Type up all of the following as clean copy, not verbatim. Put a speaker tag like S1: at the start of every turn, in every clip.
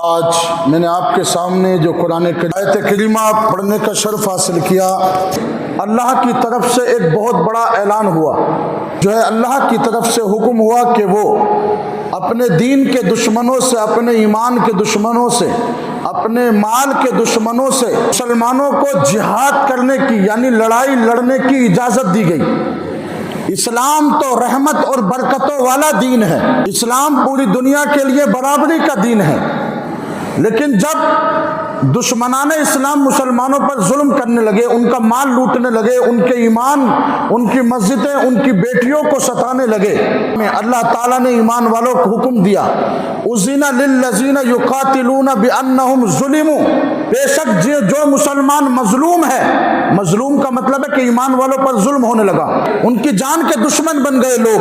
S1: آج میں نے آپ کے سامنے جو قرآن آیت کریمہ پڑھنے کا شرف حاصل کیا، اللہ کی طرف سے ایک بہت بڑا اعلان ہوا، جو ہے اللہ کی طرف سے حکم ہوا کہ وہ اپنے دین کے دشمنوں سے، اپنے ایمان کے دشمنوں سے، اپنے مال کے دشمنوں سے مسلمانوں کو جہاد کرنے کی یعنی لڑائی لڑنے کی اجازت دی گئی۔ اسلام تو رحمت اور برکتوں والا دین ہے، اسلام پوری دنیا کے لیے برابری کا دین ہے، لیکن جب دشمنان اسلام مسلمانوں پر ظلم کرنے لگے، ان کا مال لوٹنے لگے، ان کے ایمان، ان کی مسجدیں، ان کی بیٹیوں کو ستانے لگے، اللہ تعالیٰ نے ایمان والوں کو حکم دیا، اذن للذین یقاتلون بانہم ظلموا، بے شک جو مسلمان مظلوم ہے، مظلوم کا مطلب ہے کہ ایمان والوں پر ظلم ہونے لگا، ان کی جان کے دشمن بن گئے لوگ،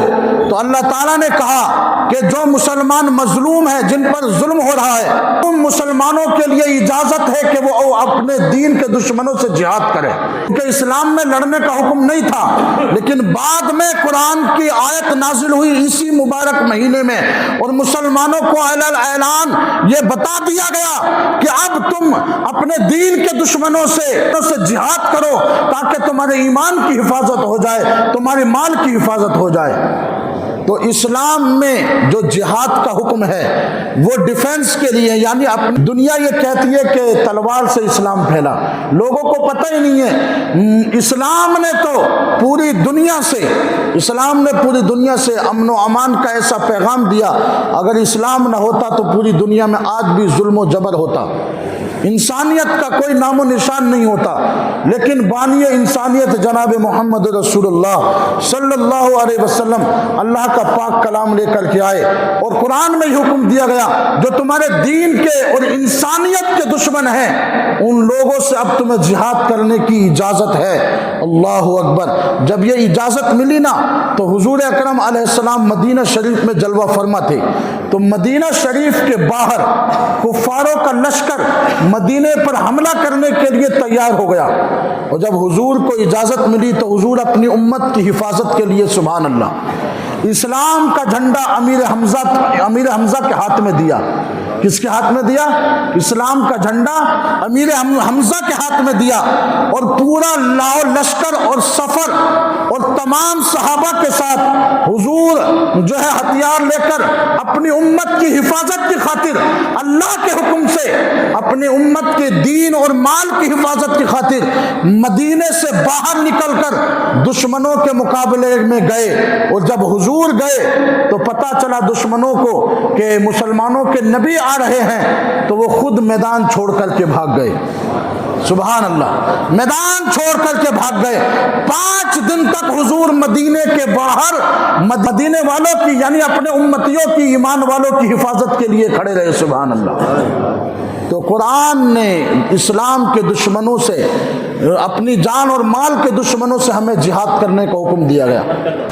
S1: تو اللہ تعالیٰ نے کہا کہ جو مسلمان مظلوم ہے، جن پر ظلم ہو رہا ہے، ان مسلمانوں کے لیے اجازت ہے کہ وہ اپنے دین کے دشمنوں سے جہاد کرے، کیونکہ اسلام میں لڑنے کا حکم نہیں تھا، لیکن بعد میں قرآن کی آیت نازل ہوئی اسی مبارک مہینے میں، اور مسلمانوں کو اعلان یہ بتا دیا گیا کہ اب تم اپنے دین کے دشمنوں سے جہاد کرو، تاکہ تمہارے ایمان کی حفاظت ہو جائے، تمہارے مال کی حفاظت ہو جائے۔ تو اسلام میں جو جہاد کا حکم ہے وہ ڈیفنس کے لیے، یعنی اپنی دنیا یہ کہتی ہے کہ تلوار سے اسلام پھیلا، لوگوں کو پتہ ہی نہیں ہے اسلام نے تو پوری دنیا سے امن و امان کا ایسا پیغام دیا، اگر اسلام نہ ہوتا تو پوری دنیا میں آج بھی ظلم و جبر ہوتا، انسانیت کا کوئی نام و نشان نہیں ہوتا، لیکن بانی انسانیت جناب محمد رسول اللہ صلی اللہ علیہ وسلم اللہ کا پاک کلام لے کر کے آئے، اور قرآن میں حکم دیا گیا جو تمہارے دین کے اور انسانیت کے دشمن ہیں، ان لوگوں سے اب تمہیں جہاد کرنے کی اجازت ہے۔ اللہ اکبر۔ جب یہ اجازت ملی نا تو حضور اکرم علیہ السلام مدینہ شریف میں جلوہ فرما تھے، تو مدینہ شریف کے باہر کفاروں کا لشکر مدینے پر حملہ کرنے کے لیے تیار ہو گیا، اور جب حضور کو اجازت ملی تو حضور اپنی امت کی حفاظت کے لیے سبحان اللہ اسلام کا جھنڈا امیر حمزہ کے ہاتھ میں دیا۔ کس کے ہاتھ میں دیا؟ اسلام کا جھنڈا امیر حمزہ کے ہاتھ میں دیا، اور پورا لشکر اور سفر اور تمام صحابہ کے ساتھ حضور جو ہے ہتھیار لے کر اپنی امت کی حفاظت کی خاطر، اللہ کے حکم سے اپنی امت کے دین اور مال کی حفاظت کی خاطر مدینے سے باہر نکل کر دشمنوں کے مقابلے میں گئے، اور جب حضور گئے تو پتہ چلا دشمنوں کو کہ مسلمانوں کے نبی آ رہے ہیں، تو وہ خود میدان چھوڑ کر کے بھاگ گئے۔ سبحان اللہ، میدان چھوڑ کر کے بھاگ گئے۔ 5 دن تک حضور مدینے کے باہر مدینے والوں کی یعنی اپنے امتیوں کی، ایمان والوں کی حفاظت کے لیے کھڑے رہے۔ سبحان اللہ۔ تو قرآن نے اسلام کے دشمنوں سے، اپنی جان اور مال کے دشمنوں سے ہمیں جہاد کرنے کا حکم دیا گیا،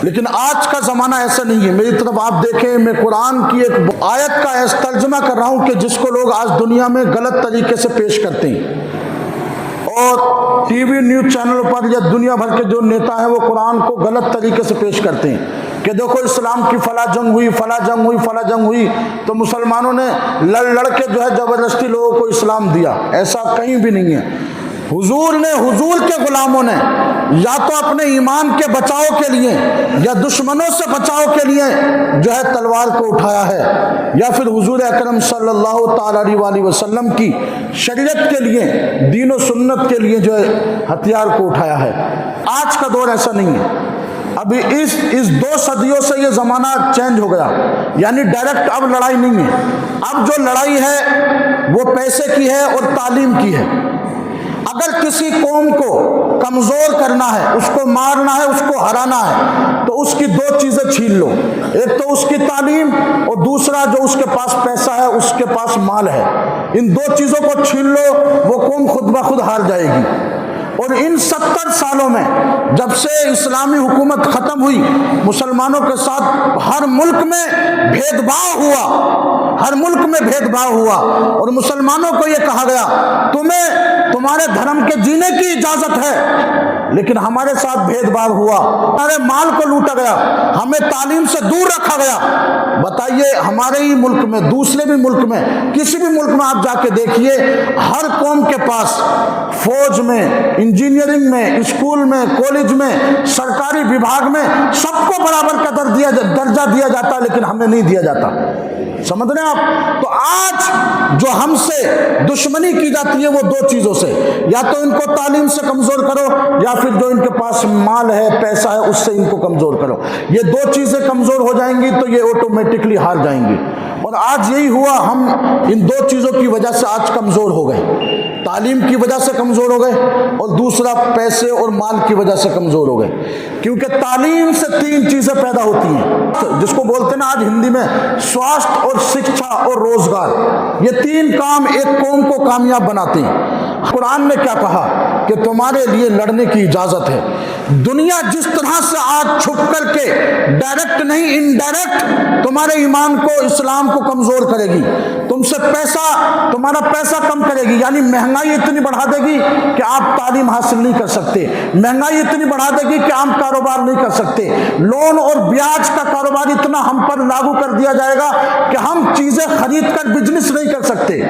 S1: لیکن آج کا زمانہ ایسا نہیں ہے۔ میری طرف آپ دیکھیں، میں قرآن کی ایک آیت کا ترجمہ کر رہا ہوں کہ جس کو لوگ آج دنیا میں غلط طریقے سے پیش کرتے ہیں، اور ٹی وی نیوز چینلوں پر یا دنیا بھر کے جو نیتا ہیں وہ قرآن کو غلط طریقے سے پیش کرتے ہیں کہ دیکھو اسلام کی فلاں جنگ ہوئی، فلاں جنگ ہوئی، فلاں جنگ ہوئی، تو مسلمانوں نے لڑ کے جو ہے زبردستی لوگوں کو اسلام دیا۔ ایسا کہیں بھی نہیں ہے۔ حضور کے غلاموں نے یا تو اپنے ایمان کے بچاؤ کے لیے یا دشمنوں سے بچاؤ کے لیے جو ہے تلوار کو اٹھایا ہے، یا پھر حضور اکرم صلی اللہ تعالی علیہ وسلم کی شریعت کے لیے، دین و سنت کے لیے جو ہے ہتھیار کو اٹھایا ہے۔ آج کا دور ایسا نہیں ہے۔ ابھی اس 2 صدیوں سے یہ زمانہ چینج ہو گیا، یعنی ڈائریکٹ اب لڑائی نہیں ہے، اب جو لڑائی ہے وہ پیسے کی ہے اور تعلیم کی ہے۔ اگر کسی قوم کو کمزور کرنا ہے، اس کو مارنا ہے، اس کو ہرانا ہے، تو اس کی 2 چیزیں چھین لو، ایک تو اس کی تعلیم، اور دوسرا جو اس کے پاس پیسہ ہے، اس کے پاس مال ہے۔ ان 2 چیزوں کو چھین لو، وہ قوم خود بخود ہار جائے گی۔ اور ان 70 سالوں میں جب سے اسلامی حکومت ختم ہوئی، مسلمانوں کے ساتھ ہر ملک میں بھید بھاؤ ہوا، اور مسلمانوں کو یہ کہا گیا تمہیں تمہارے دھرم کے جینے کی اجازت ہے، لیکن ہمارے ساتھ بھید بھاؤ ہوا، ہمارے مال کو لوٹا گیا، ہمیں تعلیم سے دور رکھا گیا۔ بتائیے ہمارے ہی ملک میں، دوسرے بھی ملک میں، کسی بھی ملک میں آپ جا کے دیکھیے، ہر قوم کے پاس فوج میں، انجینئرنگ میں، اسکول میں، کالج میں، سرکاری وبھاگ میں سب کو برابر کا درجہ دیا جاتا ہے، لیکن ہمیں نہیں دیا جاتا۔ سمجھ رہے ہیں آپ؟ تو آج جو ہم سے دشمنی کی جاتی ہے وہ دو چیزوں سے، یا تو ان کو تعلیم سے کمزور کرو، یا پھر جو ان کے پاس مال ہے، پیسہ ہے، اس سے ان کو کمزور کرو۔ یہ دو چیزیں کمزور ہو جائیں گی تو یہ آٹومیٹکلی ہار جائیں گی، اور آج یہی ہوا۔ ہم ان دو چیزوں کی وجہ سے آج کمزور ہو گئے، تعلیم کی وجہ سے کمزور ہو گئے، اور دوسرا پیسے اور مال کی وجہ سے کمزور ہو گئے، کیونکہ تعلیم سے تین چیزیں پیدا ہوتی ہیں، جس کو بولتے ہیں نا آج ہندی میں سواستھ اور شکشا اور روزگار۔ یہ تین کام ایک قوم کو کامیاب بناتے ہیں۔ قرآن نے کیا کہا کہ تمہارے لیے لڑنے کی اجازت ہے۔ دنیا جس طرح سے آج چھپ کر کے ڈائریکٹ نہیں انڈائریکٹ تمہارے ایمان کو، اسلام کو کمزور کرے گی، تم سے تمہارا پیسہ کم کرے گی، یعنی مہنگائی اتنی بڑھا دے گی کہ آپ تعلیم حاصل نہیں کر سکتے، مہنگائی اتنی بڑھا دے گی کہ آپ کاروبار نہیں کر سکتے، لون اور بیاج کا کاروبار اتنا ہم پر لاگو کر دیا جائے گا کہ ہم چیزیں خرید کر بزنس نہیں کر سکتے۔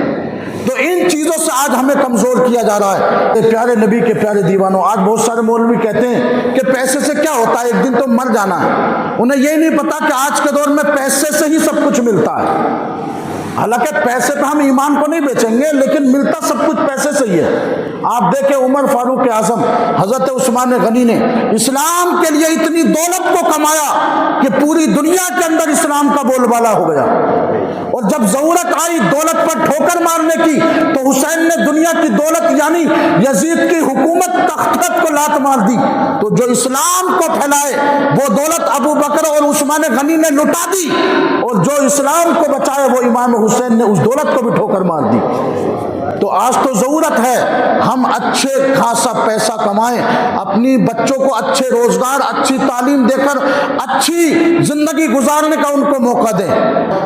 S1: تو ان چیزوں سے آج ہمیں کمزور کیا جا رہا ہے۔ پیارے نبی کے پیارے دیوانوں، آج بہت سارے مولوی کہتے ہیں کہ پیسے سے کیا ہوتا ہے، ایک دن تو مر جانا ہے۔ انہیں یہ نہیں پتا کہ آج کے دور میں پیسے سے ہی سب کچھ ملتا ہے۔ حالانکہ پیسے پہ ہم ایمان کو نہیں بیچیں گے، لیکن ملتا سب کچھ پیسے سے ہی ہے۔ آپ دیکھیں عمر فاروق اعظم، حضرت عثمان غنی نے اسلام کے لیے اتنی دولت کو کمایا کہ پوری دنیا کے اندر اسلام کا بول بالا ہو گیا، اور جب ضرورت آئی دولت پر ٹھوکر مارنے کی تو حسین نے دنیا کی دولت یعنی یزید کی حکومت تخت کو لات مار دی، تو جو اسلام کو پھیلائے وہ دولت ابو بکر اور عثمان غنی نے لٹا دی، اور جو اسلام کو بچائے وہ امام حسین نے اس دولت کو بھی ٹھوکر مار دی۔ تو آج تو ضرورت ہے ہم اچھے خاصا پیسہ کمائیں، اپنی بچوں کو اچھے روزگار، اچھی تعلیم دے کر اچھی زندگی گزارنے کا ان کو موقع دیں۔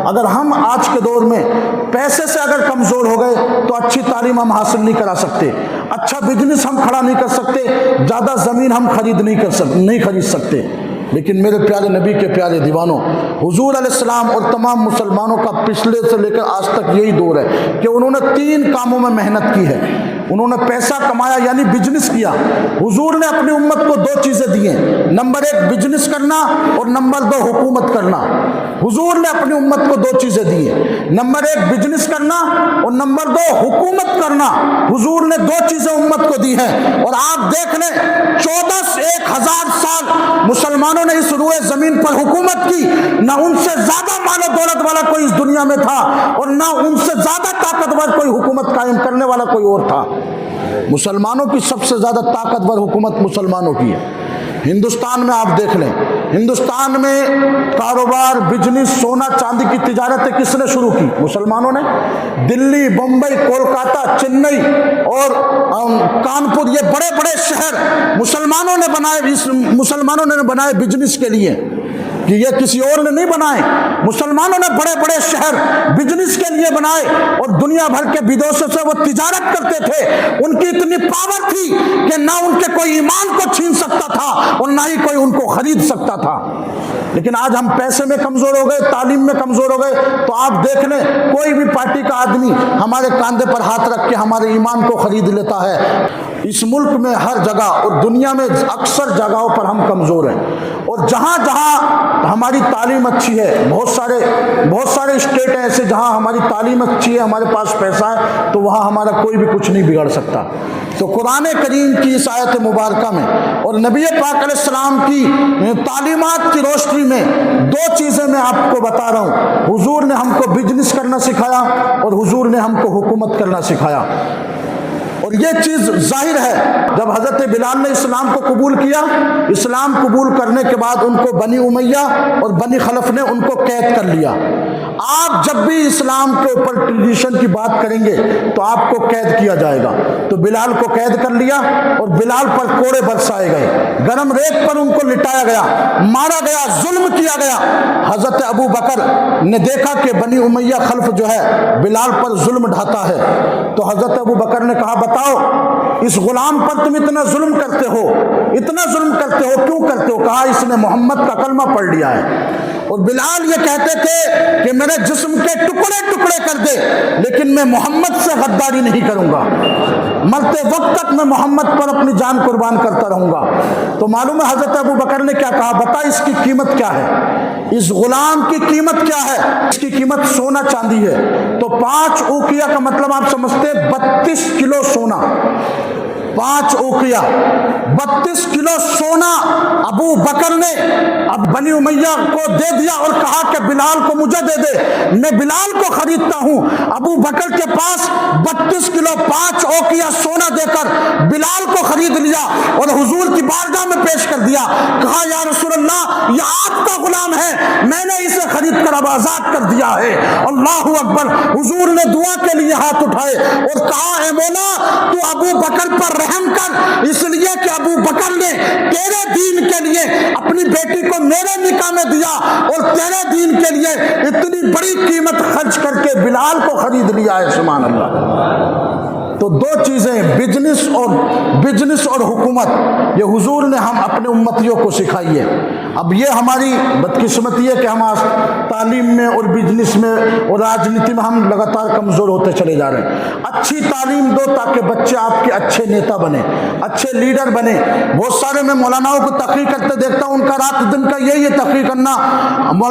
S1: اگر ہم آج کے دور میں پیسے سے اگر کمزور ہو گئے تو اچھی تعلیم ہم حاصل نہیں کرا سکتے، اچھا بزنس ہم کھڑا نہیں کر سکتے، زیادہ زمین ہم نہیں خرید سکتے۔ لیکن میرے پیارے نبی کے پیارے دیوانوں، حضور علیہ السلام اور تمام مسلمانوں کا پچھلے سے لے کر آج تک یہی دور ہے کہ انہوں نے تین کاموں میں محنت کی ہے۔ انہوں نے پیسہ کمایا یعنی بزنس کیا۔ حضور نے اپنی امت کو دو چیزیں دی ہیں، نمبر ایک بزنس کرنا اور نمبر دو حکومت کرنا۔ حضور نے اپنی امت کو دو چیزیں دی ہیں، نمبر ایک بزنس کرنا اور نمبر دو حکومت کرنا۔ حضور نے دو چیزیں امت کو دی ہیں، اور آپ دیکھ لیں 14,000 سال مسلمانوں نے اس روئے زمین پر حکومت کی، نہ ان سے زیادہ مال و دولت والا کوئی اس دنیا میں تھا، اور نہ ان سے زیادہ طاقتور کوئی حکومت قائم کرنے والا کوئی اور تھا۔ مسلمانوں کی سب سے زیادہ طاقتور حکومت مسلمانوں کی ہے۔ ہندوستان میں آپ دیکھ لیں، ہندوستان میں کاروبار، بزنس، سونا چاندی کی تجارتیں کس نے شروع کی؟ مسلمانوں نے۔ دلی، بمبئی، کولکاتہ، چنئی اور کانپور، یہ بڑے بڑے شہر مسلمانوں نے بنائے بزنس کے لیے، کہ یہ کسی اور نے نہیں بنائے، مسلمانوں نے بڑے بڑے شہر بزنس کے لیے بنائے، اور دنیا بھر کے بدوشوں سے وہ تجارت کرتے تھے۔ ان کی اتنی پاور تھی کہ نہ ان کے کوئی ایمان کو چھین سکتا تھا اور نہ ہی کوئی ان کو خرید سکتا تھا۔ لیکن آج ہم پیسے میں کمزور ہو گئے، تعلیم میں کمزور ہو گئے، تو آپ دیکھ لیں کوئی بھی پارٹی کا آدمی ہمارے کاندھے پر ہاتھ رکھ کے ہمارے ایمان کو خرید لیتا ہے۔ اس ملک میں ہر جگہ اور دنیا میں اکثر جگہوں پر ہم کمزور ہیں، اور جہاں جہاں ہماری تعلیم اچھی ہے، بہت سارے اسٹیٹ ہیں ایسے جہاں ہماری تعلیم اچھی ہے، ہمارے پاس پیسہ ہے، تو وہاں ہمارا کوئی بھی کچھ نہیں بگاڑ سکتا۔ تو قرآن کریم کی اس آیت مبارکہ میں اور نبی پاک علیہ السلام کی تعلیمات کی روشنی میں دو چیزیں میں آپ کو بتا رہا ہوں۔ حضور نے ہم کو بزنس کرنا سکھایا اور حضور نے ہم کو حکومت کرنا سکھایا، اور یہ چیز ظاہر ہے جب حضرت بلال نے اسلام کو قبول کیا، اسلام قبول کرنے کے بعد ان کو بنی امیہ اور بنی خلف نے ان کو قید کر لیا۔ آپ جب بھی اسلام کے اوپر ٹریڈیشن کی بات کریں گے تو آپ کو قید کیا جائے گا، تو بلال کو قید کر لیا اور بلال پر کوڑے برسائے گئے، گرم ریت پر ان کو لٹایا گیا، مارا گیا، ظلم کیا گیا۔ حضرت ابو بکر نے دیکھا کہ بنی امیہ خلف جو ہے بلال پر ظلم ڈھاتا ہے، تو حضرت ابو بکر نے کہا بتاؤ اس غلام پر تم اتنا ظلم کرتے ہو، اتنا ظلم کرتے ہو، کیوں کرتے ہو؟ کہا اس نے محمد کا کلمہ پڑھ لیا ہے۔ اور بلال یہ کہتے تھے کہ میرے جسم کے ٹکڑے ٹکڑے کر دے لیکن میں محمد سے غداری نہیں کروں گا، مرتے وقت تک میں محمد پر اپنی جان قربان کرتا رہوں گا۔ تو معلوم ہے حضرت ابو بکر نے کیا کہا؟ بتا اس کی قیمت کیا ہے، اس غلام کی قیمت کیا ہے؟ اس کی قیمت سونا چاندی ہے۔ تو 5 اوقیہ کا مطلب آپ سمجھتے 32 کلو سونا، 5 اوقیہ 32 کلو سونا ابو بکر نے اب بنی امیہ کو دے دیا اور کہا کہ بلال کو مجھے دے دے، میں بلال کو خریدتا ہوں۔ ابو بکر کے پاس 32 کلو 5 اوقیہ سونا دے کر بلال کو خرید لیا اور حضور کی بارگاہ میں پیش کر دیا۔ کہا یا رسول اللہ یہ آپ کا غلام ہے، میں نے اسے خرید کر اب آزاد کر دیا ہے۔ اللہ اکبر۔ حضور نے دعا کے لیے ہاتھ اٹھائے اور کہا اے مولا تو ابو بکر پر رحم کر، اس لیے کہ ابو بکر نے تیرے دین کے لیے اپنی بیٹی کو میرے نکاح میں دیا اور تیرے دین کے لیے اتنی بڑی قیمت خرچ کر کے بلال کو خرید لیا ہے۔ سبحان اللہ۔ تو 2 چیزیں بزنس اور حکومت، یہ حضور نے ہم اپنے امتیوں کو سکھائی ہے۔ اب یہ ہماری بدقسمتی ہے کہ ہم تعلیم میں اور بزنس میں اور راجنیتی میں ہم لگاتار کمزور ہوتے چلے جا رہے ہیں۔ اچھی تعلیم دو تاکہ بچے آپ کے اچھے نیتا بنے، اچھے لیڈر بنے۔ بہت سارے میں مولاناؤں کو تقریر کرتے دیکھتا ہوں، ان کا رات دن کا یہی ہے تقریر کرنا،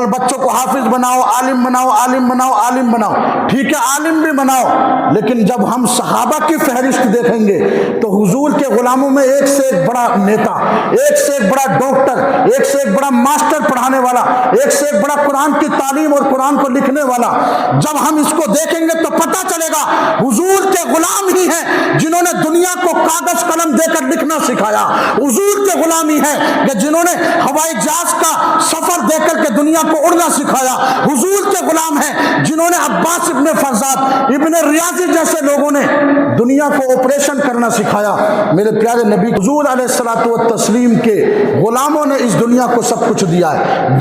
S1: بچوں کو حافظ بناؤ، عالم بناؤ، عالم بناؤ، عالم بناؤ۔ ٹھیک ہے عالم بھی بناؤ، لیکن جب ہم صحابہ کی فہرست دیکھیں گے تو حضور کے غلاموں میں ایک سے ایک بڑا نیتا، ایک سے ایک بڑا ڈاکٹر، ایک سے ایک بڑا ماسٹر پڑھانے والا، ایک سے ایک بڑا قرآن کی تعلیم اور قرآن کو لکھنے والا۔ جب ہم اس کو دیکھیں گے تو پتہ چلے گا حضور کے غلام ہی ہیں جنہوں نے دنیا کو کاغذ قلم دے کر لکھنا سکھایا، حضور کے غلام ہی ہیں کہ جنہوں نے ہوائی جہاز کا سفر دے کر کے دنیا کو اڑنا سکھایا، حضور کے غلام ہیں جنہوں نے عباس ابن فرزاد، ابن ریاضی جیسے لوگوں نے دنیا کو آپریشن کرنا سکھایا۔ میرے پیارے نبی حضور علیہ الصلوۃ والتسلیم کے غلاموں نے اس دنیا کو سب کچھ دیا ہے۔